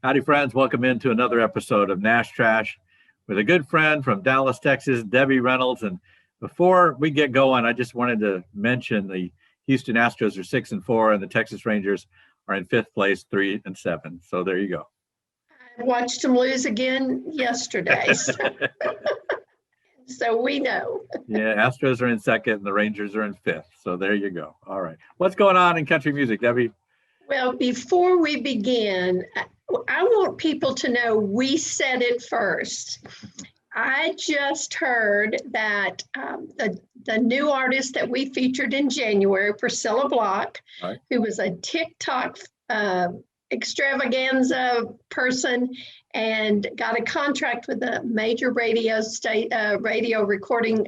Howdy, friends. Welcome into another episode of Nash Trash with a good friend from Dallas, Texas, Debbie Reynolds. And before we get going, I just wanted to mention the Houston Astros are 6-4, and the Texas Rangers are in fifth place, 3-7. So there you go. I watched them lose again yesterday, so we know. Yeah, Astros are in second, and the Rangers are in fifth. So there you go. All right. What's going on in country music, Debbie? Well, before we begin, I want people to know we said it first. I just heard that the new artist that we featured in January, Priscilla Block, Right. who was a TikTok extravaganza person and got a contract with a major radio recording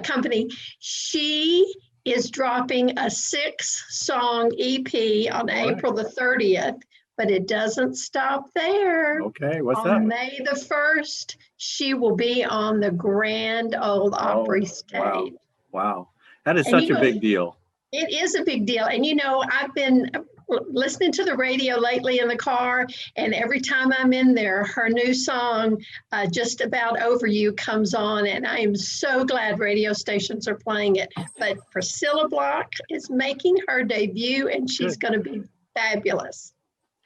company. She is dropping a 6-song EP on April the 30th, but it doesn't stop there. Okay, what's that? On May the 1st, she will be on the Grand Ole Opry stage. Wow. That is such a big deal. It is a big deal. And, I've been listening to the radio lately in the car, and every time I'm in there, her new song, Just About Over You, comes on, and I am so glad radio stations are playing it. But Priscilla Block is making her debut, and she's going to be fabulous.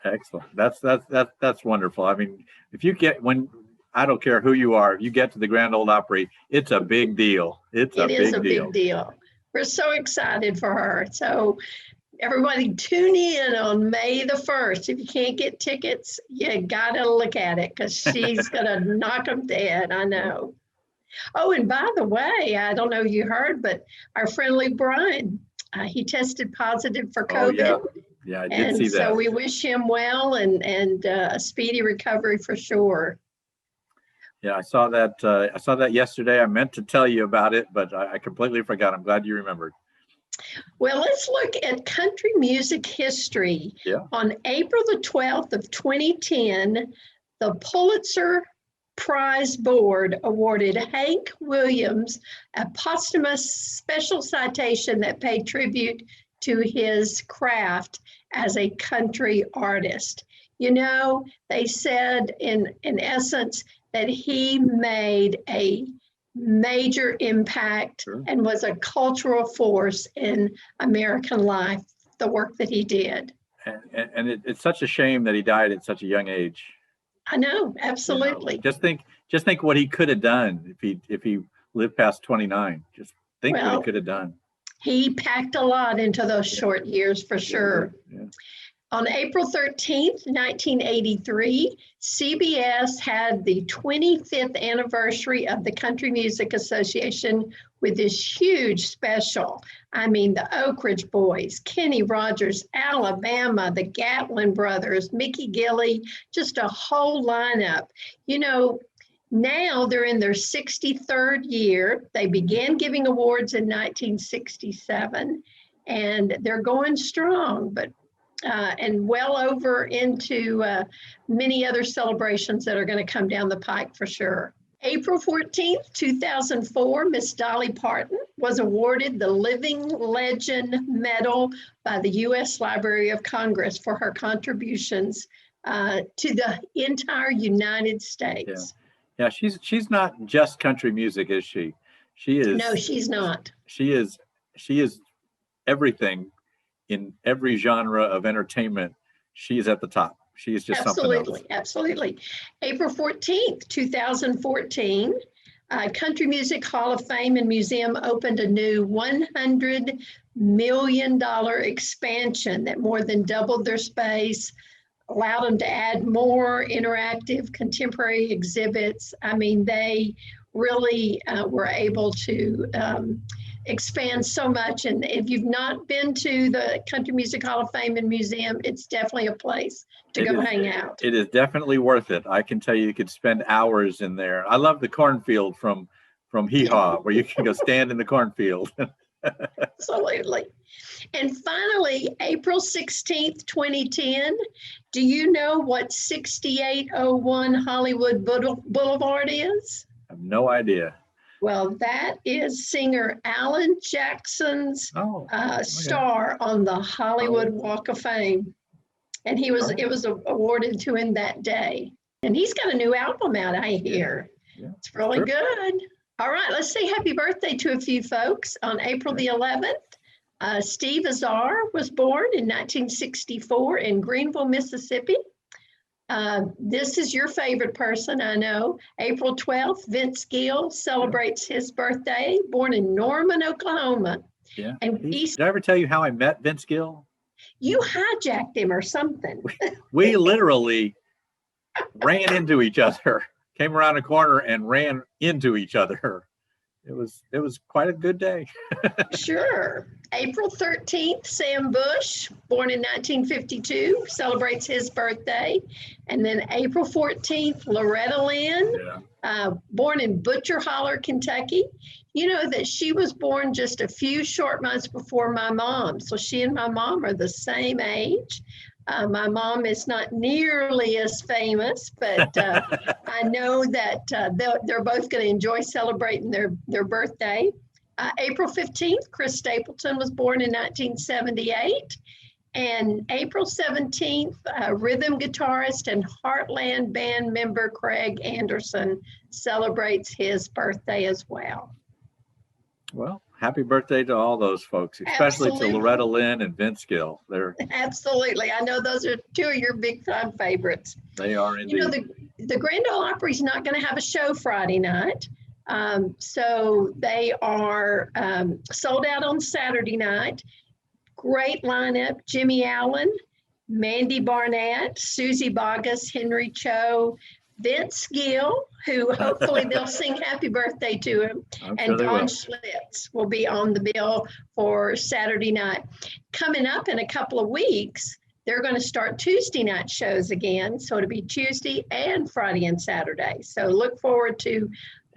Excellent. That's wonderful. I mean, if you get I don't care who you are, if you get to the Grand Ole Opry, it's a big deal. It is a big deal. We're so excited for her. So everybody tune in on May the 1st. If you can't get tickets, you got to look at it because she's going to knock them dead. I know. Oh, and by the way, I don't know if you heard, but our friend Luke Bryan, he tested positive for COVID. Oh, yeah, I did see that. So we wish him well and a speedy recovery for sure. Yeah, I saw that yesterday. I meant to tell you about it, but I completely forgot. I'm glad you remembered. Well, let's look at country music history. Yeah. On April the 12th of 2010, the Pulitzer Prize Board awarded Hank Williams a posthumous special citation that paid tribute to his craft as a country artist. They said in essence that he made a major impact and was a cultural force in American life, the work that he did. And it's such a shame that he died at such a young age. I know, absolutely. Just think what he could have done if he lived past 29. Just think what he could have done. He packed a lot into those short years for sure. Yeah. On April 13th, 1983, CBS had the 25th anniversary of the Country Music Association with this huge special. I mean, the Oak Ridge Boys, Kenny Rogers, Alabama, the Gatlin Brothers, Mickey Gilley, just a whole lineup. Now they're in their 63rd year. They began giving awards in 1967, and they're going strong, but and well over into many other celebrations that are going to come down the pike for sure. April 14th, 2004, Miss Dolly Parton was awarded the Living Legend Medal by the U.S. Library of Congress for her contributions to the entire United States. Yeah, she's not just country music, is she? She is. No, she's not. She is everything. In every genre of entertainment, she is at the top. She is just something else. Absolutely. April 14th, 2014, Country Music Hall of Fame and Museum opened a new $100 million expansion that more than doubled their space, allowed them to add more interactive contemporary exhibits. I mean, they really were able to expand so much. And if you've not been to the Country Music Hall of Fame and Museum, it's definitely a place to go hang out. It is definitely worth it. I can tell you could spend hours in there. I love the cornfield from Hee Haw, where you can go stand in the cornfield. Absolutely. And finally, April 16th, 2010, do you know what 6801 Hollywood Boulevard is? I have no idea. Well, that is singer Alan Jackson's star on the Hollywood Walk of Fame. And it was awarded to him that day. And he's got a new album out, I hear. Yeah. It's really good. All right, let's say happy birthday to a few folks. On April the 11th, Steve Azar was born in 1964 in Greenville, Mississippi. This is your favorite person, I know. April 12th, Vince Gill celebrates his birthday, born in Norman, Oklahoma. Yeah. And did I ever tell you how I met Vince Gill? You hijacked him or something. We literally ran into each other, came around a corner and ran into each other. It was quite a good day. Sure. April 13th, Sam Bush, born in 1952, celebrates his birthday. And then April 14th, Loretta Lynn, born in Butcher Holler, Kentucky. You know that she was born just a few short months before my mom. So she and my mom are the same age. My mom is not nearly as famous, but I know that they're both going to enjoy celebrating their birthday. April 15th, Chris Stapleton was born in 1978. And April 17th, rhythm guitarist and Heartland band member Craig Anderson celebrates his birthday as well. Well, happy birthday to all those folks, especially to Loretta Lynn and Vince Gill. Absolutely. I know those are two of your big time favorites. They are indeed. You know, the Grand Ole Opry is not going to have a show Friday night. So they are sold out on Saturday night. Great lineup: Jimmy Allen, Mandy Barnett, Susie Boggess, Henry Cho, Vince Gill, who hopefully they'll sing happy birthday to him, and Don Schlitz will be on the bill for Saturday night. Coming up in a couple of weeks, they're going to start Tuesday night shows again. So it'll be Tuesday and Friday and Saturday. So look forward to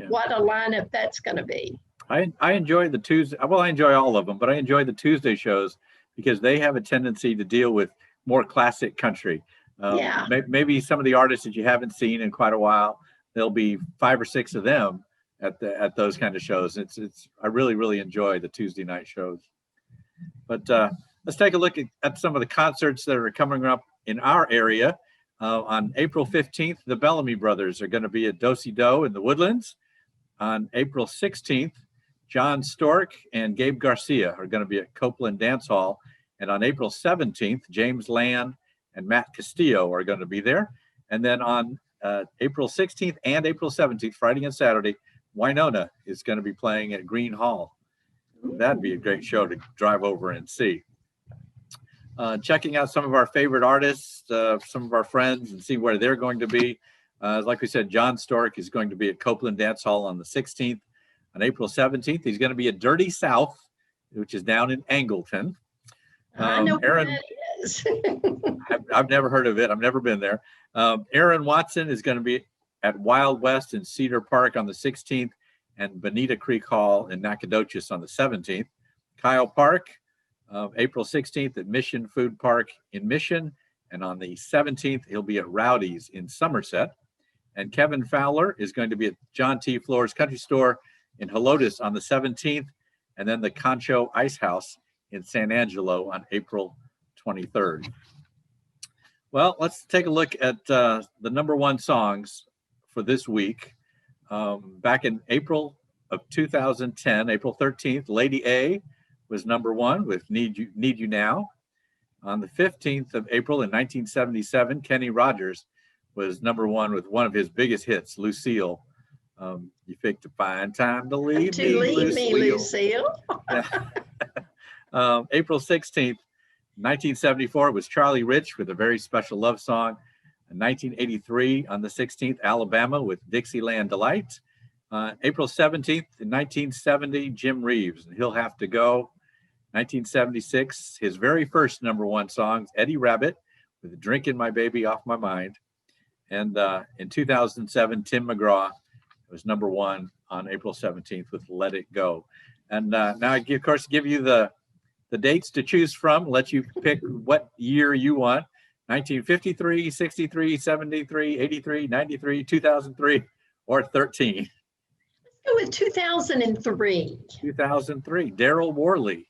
what a lineup that's going to be. I enjoy the Tuesday. Well, I enjoy all of them, but I enjoy the Tuesday shows because they have a tendency to deal with more classic country. Maybe some of the artists that you haven't seen in quite a while, there'll be 5 or 6 of them at those kind of shows. I really enjoy the Tuesday night shows. But let's take a look at some of the concerts that are coming up in our area. On April 15th, the Bellamy Brothers are going to be at Do-Si-Do in the Woodlands. On April 16th, John Stork and Gabe Garcia are going to be at Copeland Dance Hall. And on April 17th, James Land and Matt Castillo are going to be there. And then on April 16th and April 17th, Friday and Saturday, Winona is going to be playing at Green Hall. That'd be a great show to drive over and see. Checking out some of our favorite artists, some of our friends, and see where they're going to be. Like we said, John Stork is going to be at Copeland Dance Hall on the 16th. On April 17th, he's going to be at Dirty South, which is down in Angleton. I know Aaron, where that is. I've never heard of it. I've never been there. Aaron Watson is going to be at Wild West in Cedar Park on the 16th and Bonita Creek Hall in Nacogdoches on the 17th. Kyle Park, April 16th at Mission Food Park in Mission. And on the 17th, he'll be at Rowdy's in Somerset. And Kevin Fowler is going to be at John T. Floor's Country Store in Helotes on the 17th. And then the Concho Ice House in San Angelo on April 23rd. Well, let's take a look at the number one songs for this week. Back in April of 2010, April 13th, Lady A was number one with Need You Now. On the 15th of April in 1977, Kenny Rogers was number one with one of his biggest hits, Lucille. You picked a fine time to leave me, Lucille. April 16th, 1974, it was Charlie Rich with a very special love song. In 1983, on the 16th, Alabama with Dixieland Delight. April 17th, in 1970, Jim Reeves, and He'll Have to Go. 1976, his very first number one song, Eddie Rabbit with Drinking My Baby Off My Mind. And in 2007, Tim McGraw was number one on April 17th with Let It Go. And now I, of course, give you the dates to choose from, let you pick what year you want. 1953, 63, 73, 83, 93, 2003, or 13. Let's go with 2003. 2003, Daryl Worley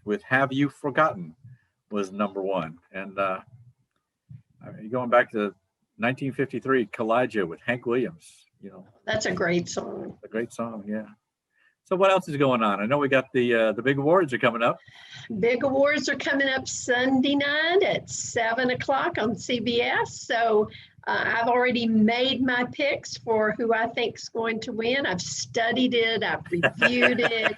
with Have You Forgotten. was number one. And going back to 1953, Kalijah with Hank Williams, That's a great song. a great song. Yeah. So what else is going on? I know we got the big awards are coming up. Big awards are coming up Sunday night at 7 o'clock on CBS. So I've already made my picks for who I think is going to win. I've studied it. I've reviewed it.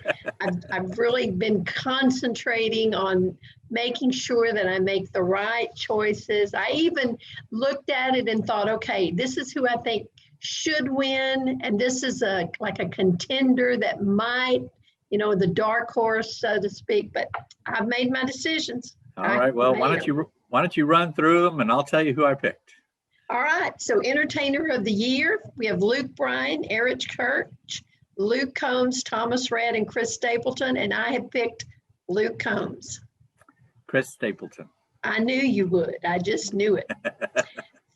I've really been concentrating on making sure that I make the right choices. I even looked at it and thought, okay, this is who I think should win. And this is like a contender that might, the dark horse, so to speak, but I've made my decisions. All right. Well, why don't you run through them and I'll tell you who I picked. All right. So Entertainer of the Year, we have Luke Bryan, Eric Church, Luke Combs, Thomas Rhett, and Chris Stapleton. And I have picked Luke Combs. Chris Stapleton. I knew you would. I just knew it.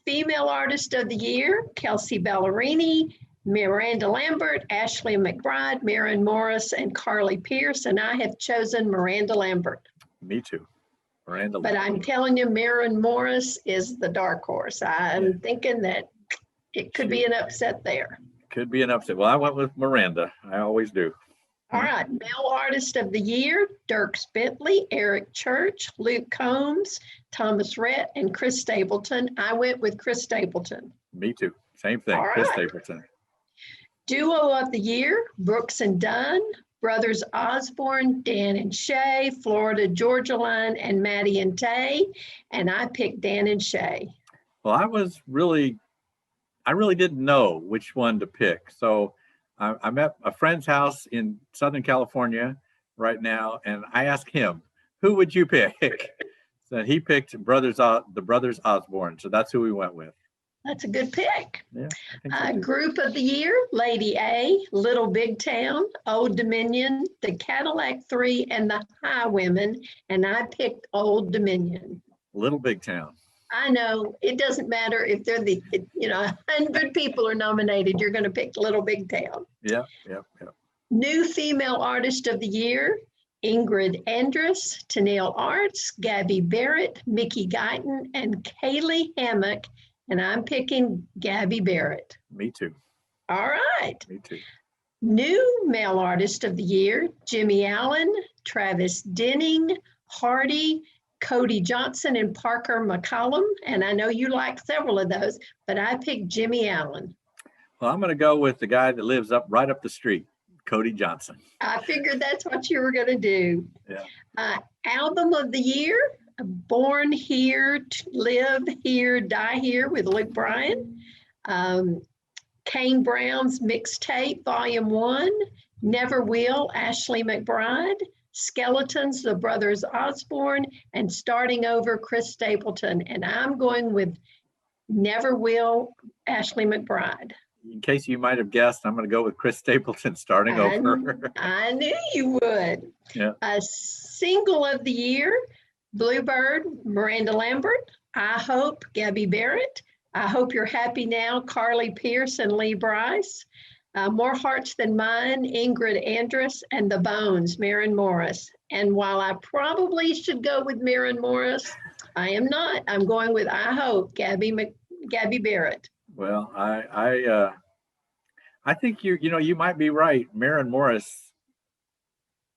Female Artist of the Year, Kelsey Ballerini, Miranda Lambert, Ashley McBride, Maren Morris, and Carly Pierce. And I have chosen Miranda Lambert. Me too. Miranda But Lambert. I'm telling you, Maren Morris is the dark horse. I'm thinking that it could be an upset there. Could be an upset. Well, I went with Miranda. I always do. All right. Male Artist of the Year, Dierks Bentley, Eric Church, Luke Combs, Thomas Rhett, and Chris Stapleton. I went with Chris Stapleton. Me too. Same thing. All Chris right. Stapleton. Duo of the Year, Brooks and Dunn, Brothers Osborne, Dan and Shay, Florida Georgia Line, and Maddie and Tay. And I picked Dan and Shay. Well, I really didn't know which one to pick. So I'm at a friend's house in Southern California right now, and I asked him, who would you pick? So he picked the Brothers Osborne. So that's who we went with. That's a good pick. Yeah. I think so. Group of the Year, Lady A, Little Big Town, Old Dominion, the Cadillac 3, and the Highwomen. And I picked Old Dominion. Little Big Town. I know it doesn't matter if they're 100 people are nominated, you're going to pick Little Big Town. Yeah. New Female Artist of the Year, Ingrid Andress, Tennille Arts, Gabby Barrett, Mickey Guyton, and Kaylee Hammock. And I'm picking Gabby Barrett. Me too. All right. Me too. New Male Artist of the Year, Jimmy Allen, Travis Denning, Hardy, Cody Johnson, and Parker McCollum. And I know you like several of those, but I picked Jimmy Allen. Well, I'm going to go with the guy that lives right up the street, Cody Johnson. I figured that's what you were going to do. Yeah. Album of the Year, Born Here, Live Here, Die Here with Luke Bryan. Kane Brown's Mixtape, Volume 1. Never Will, Ashley McBride. Skeletons, the Brothers Osborne. And Starting Over, Chris Stapleton. And I'm going with Never Will, Ashley McBride. In case you might have guessed, I'm going to go with Chris Stapleton, Starting Over. I knew you would. Yeah. Single of the Year, Bluebird, Miranda Lambert. I Hope, Gabby Barrett. I Hope You're Happy Now, Carly Pierce and Lee Bryce. More Hearts Than Mine, Ingrid Andress, and The Bones, Maren Morris. And while I probably should go with Maren Morris, I am not. I'm going with I Hope, Gabby Barrett. Well, I think you might be right. Maren Morris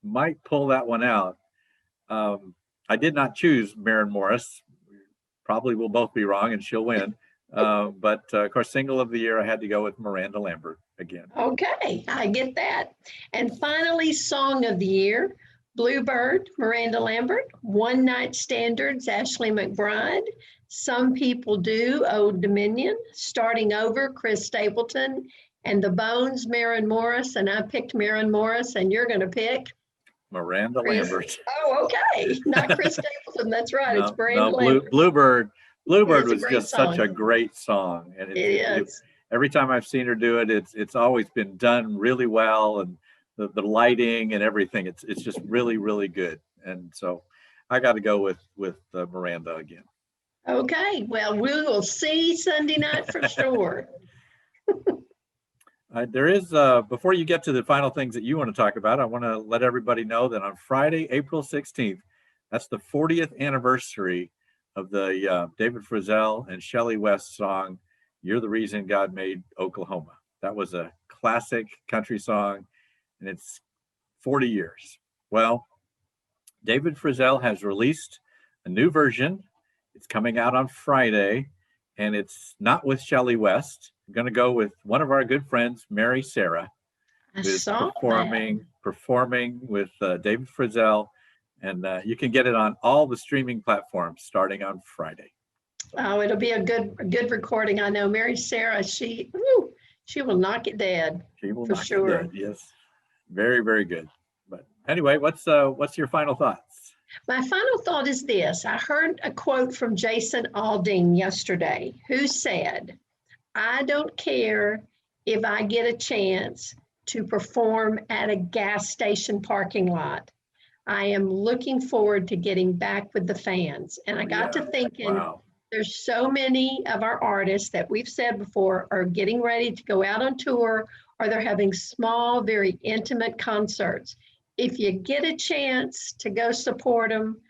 might pull that one out. I did not choose Maren Morris. Probably we'll both be wrong, and she'll win. But of course, Single of the Year, I had to go with Miranda Lambert again. Okay, I get that. And finally, Song of the Year, Bluebird, Miranda Lambert. One Night Standards, Ashley McBride. Some People Do, Old Dominion. Starting Over, Chris Stapleton. And The Bones, Maren Morris. And I picked Maren Morris, and you're going to pick? Miranda Lambert. Oh, okay. Not Chris Stapleton. That's right. It's Miranda Lambert. Bluebird was just song. such a great song. And It is. Every time I've seen her do it, it's always been done really well, and the lighting and everything. It's just really, really good. And so I got to go with Miranda again. Okay. Well, we will see Sunday night for sure. There is, before you get to the final things that you want to talk about, I want to let everybody know that on Friday, April 16th, That's the 40th anniversary of the David Frizzell and Shelley West song, "You're the Reason God Made Oklahoma." That was a classic country song, and it's 40 years. Well, David Frizzell has released a new version. It's coming out on Friday, and it's not with Shelley West. I'm going to go with one of our good friends, Mary Sarah, who's performing with David Frizzell, and you can get it on all the streaming platforms starting on Friday. Oh, it'll be a good recording. I know Mary Sarah, she will knock it dead. She will for knock sure. it dead. Yes, very, very good. But anyway, what's your final thoughts? My final thought is this. I heard a quote from Jason Aldean yesterday, who said, "I don't care if I get a chance to perform at a gas station parking lot. I am looking forward to getting back with the fans." And I got to thinking, wow. There's so many of our artists that we've said before are getting ready to go out on tour, or they're having small, very intimate concerts. If you get a chance to go support them,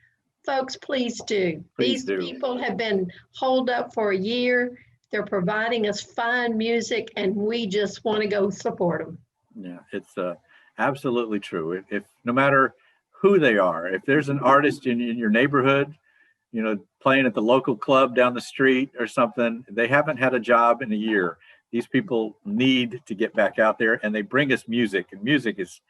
folks, please do. These people have been holed up for a year. They're providing us fine music, and we just want to go support them. Yeah, it's absolutely true. If no matter who they are, if there's an artist in your neighborhood, playing at the local club down the street or something, they haven't had a job in a year. These people need to get back out there, and they bring us music, and music is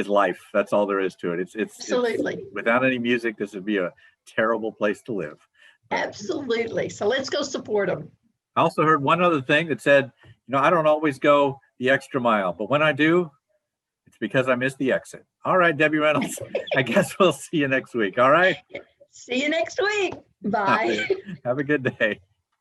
life. That's all there is to it. It's absolutely. Without any music, this would be a terrible place to live. Absolutely. So let's go support them. I also heard one other thing that said, I don't always go the extra mile, but when I do, it's because I missed the exit. All right, Debbie Reynolds, I guess we'll see you next week. All right. See you next week. Bye. Have a good day.